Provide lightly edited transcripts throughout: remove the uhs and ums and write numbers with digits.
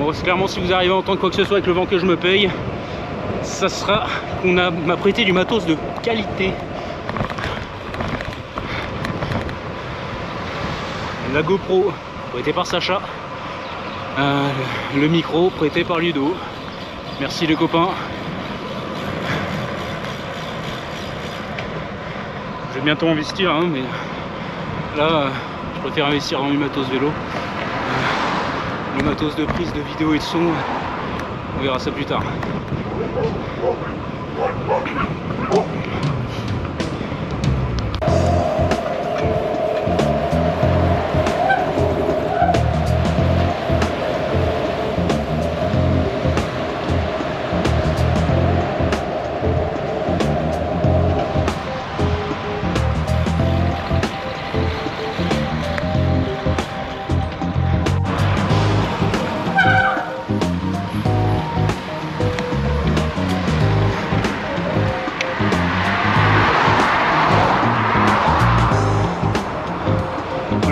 Bon, clairement, si vous arrivez à entendre quoi que ce soit avec le vent que je me paye, ça sera qu'on m'a prêté du matos de qualité. La GoPro prêtée par Sacha, le micro prêté par Ludo. Merci les copains. Je vais bientôt investir, hein, mais là je préfère investir dans du matos vélo. Le matos de prise de vidéo et de son, on verra ça plus tard.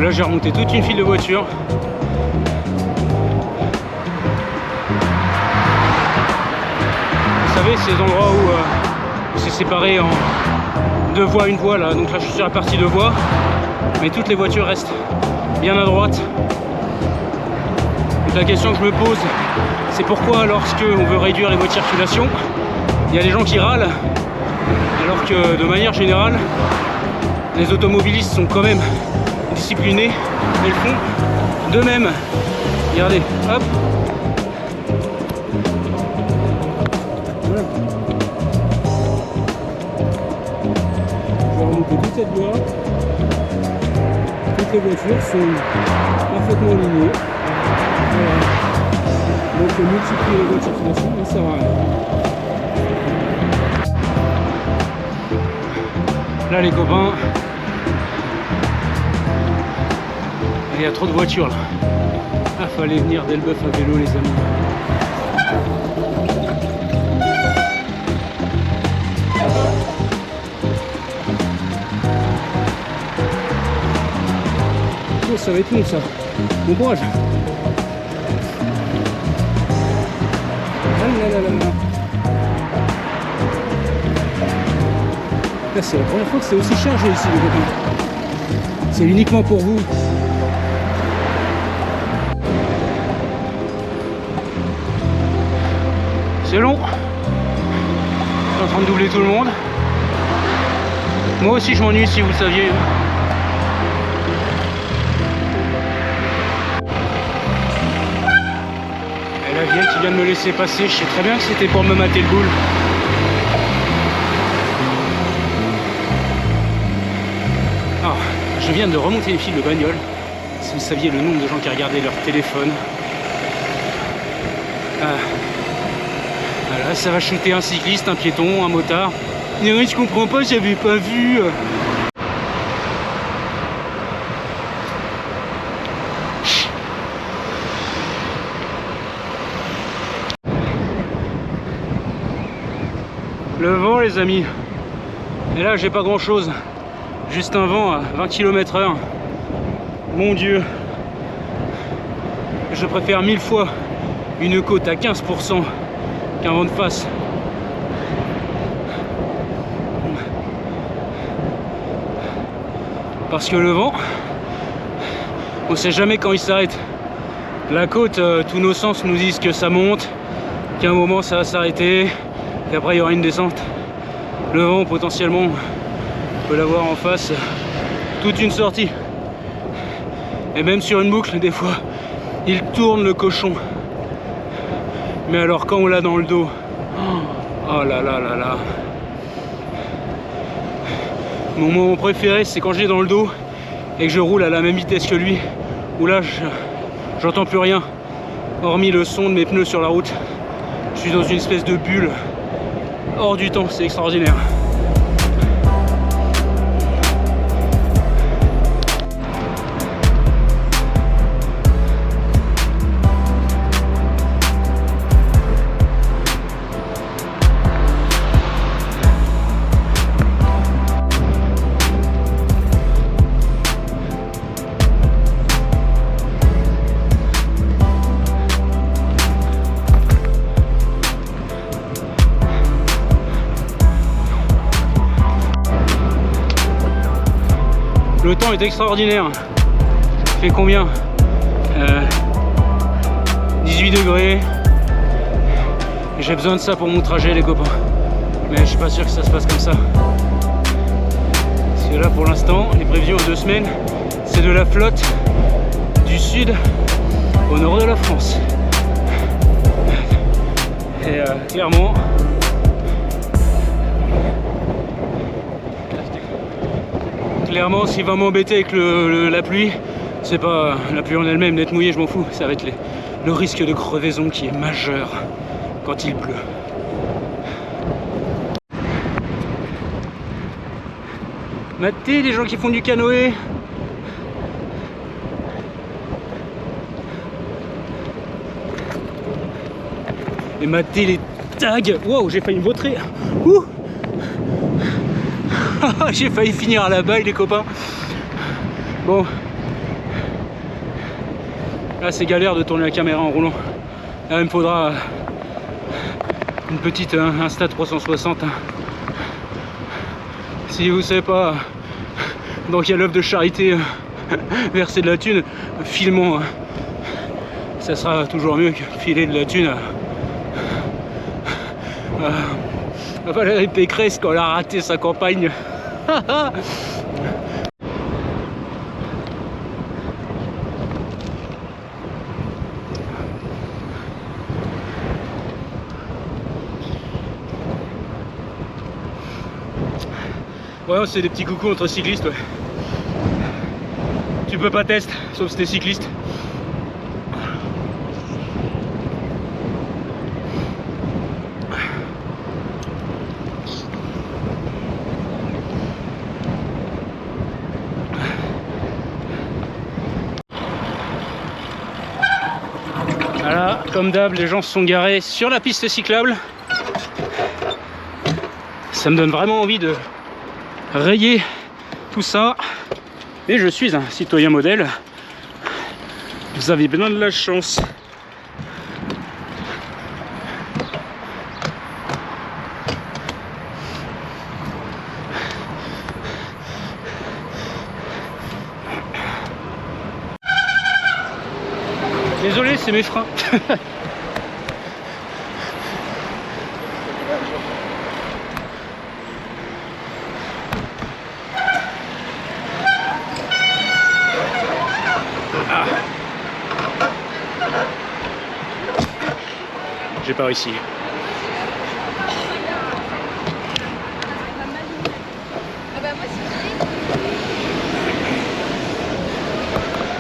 Là j'ai remonté toute une file de voitures. Vous savez, ces endroits où c'est séparé en deux voies, une voie là. Donc là je suis sur la partie deux voies, mais toutes les voitures restent bien à droite. Donc la question que je me pose, c'est pourquoi lorsque on veut réduire les voies de circulation, il y a des gens qui râlent, alors que de manière générale, les automobilistes sont quand même disciplinés et le font d'eux-mêmes. Regardez, hop. Voilà. Je vais remonter toute cette voie. Toutes les voitures sont parfaitement alignées. Voilà. Donc multiplier les voies de circulation, ça sert à rien. Là les copains, il y a trop de voitures là. Ah, fallait venir d'Elbeuf à vélo les amis. Oh, ça va être long ça. Bon courage. Ah là là là là. Là c'est la première fois que c'est aussi chargé ici les copains. C'est uniquement pour vous. C'est long. Je suis en train de doubler tout le monde. Moi aussi je m'ennuie si vous le saviez. Et la vieille qui vient de me laisser passer, je sais très bien que c'était pour me mater le boule. Alors, je viens de remonter les fils de bagnole. Si vous saviez le nombre de gens qui regardaient leur téléphone. Voilà, ça va shooter un cycliste, un piéton, un motard. Non, je comprends pas, j'avais pas vu. Le vent les amis. Et là j'ai pas grand chose. Juste un vent à 20 km/h. Mon Dieu. Je préfère 1000 fois une côte à 15% qu'un vent de face. Parce que le vent, on sait jamais quand il s'arrête. La côte, tous nos sens nous disent que ça monte, qu'à un moment ça va s'arrêter, qu'après il y aura une descente. Le vent potentiellement on peut l'avoir en face toute une sortie. Et même sur une boucle des fois il tourne le cochon. Mais alors quand on l'a dans le dos, oh là là là là. Mon moment préféré c'est quand j'ai dans le dos et que je roule à la même vitesse que lui, où là j'entends plus rien hormis le son de mes pneus sur la route. Je suis dans une espèce de bulle hors du temps, c'est extraordinaire. Le temps est extraordinaire. Il fait combien 18 degrés. J'ai besoin de ça pour mon trajet, les copains. Mais je suis pas sûr que ça se passe comme ça. Parce que là, pour l'instant, les prévisions en 2 semaines, c'est de la flotte du sud au nord de la France. Et clairement, ce qui va m'embêter avec la pluie, c'est pas la pluie en elle-même, d'être mouillé, je m'en fous. Ça va être le risque de crevaison qui est majeur quand il pleut. Matez, les gens qui font du canoë. Et matez les tags. Wow, j'ai failli me vautrer. Ouh. J'ai failli finir à la baille, les copains. Bon. Là, c'est galère de tourner la caméra en roulant. Là, il me faudra une petite Insta 360. Si vous savez pas dans quelle œuvre de charité verser de la thune, filmons. Ça sera toujours mieux que filer de la thune à Valérie Pécresse quand elle a raté sa campagne. Ouais, c'est des petits coucous entre cyclistes, ouais. Tu peux pas tester, sauf si t'es cycliste. Voilà, comme d'hab, les gens se sont garés sur la piste cyclable. Ça me donne vraiment envie de rayer tout ça. Et je suis un citoyen modèle. Vous avez bien de la chance. Désolé, c'est mes freins. J'ai pas réussi.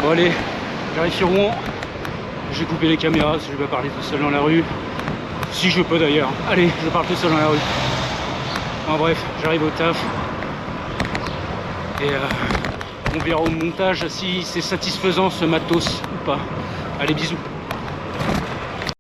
Bon allez, j'arrive sur Rouen. J'ai coupé les caméras si je vais pas parler tout seul dans la rue. Si je peux d'ailleurs. Allez, je parle tout seul dans la rue. En bref, j'arrive au taf. Et on verra au montage si c'est satisfaisant ce matos ou pas. Allez, bisous.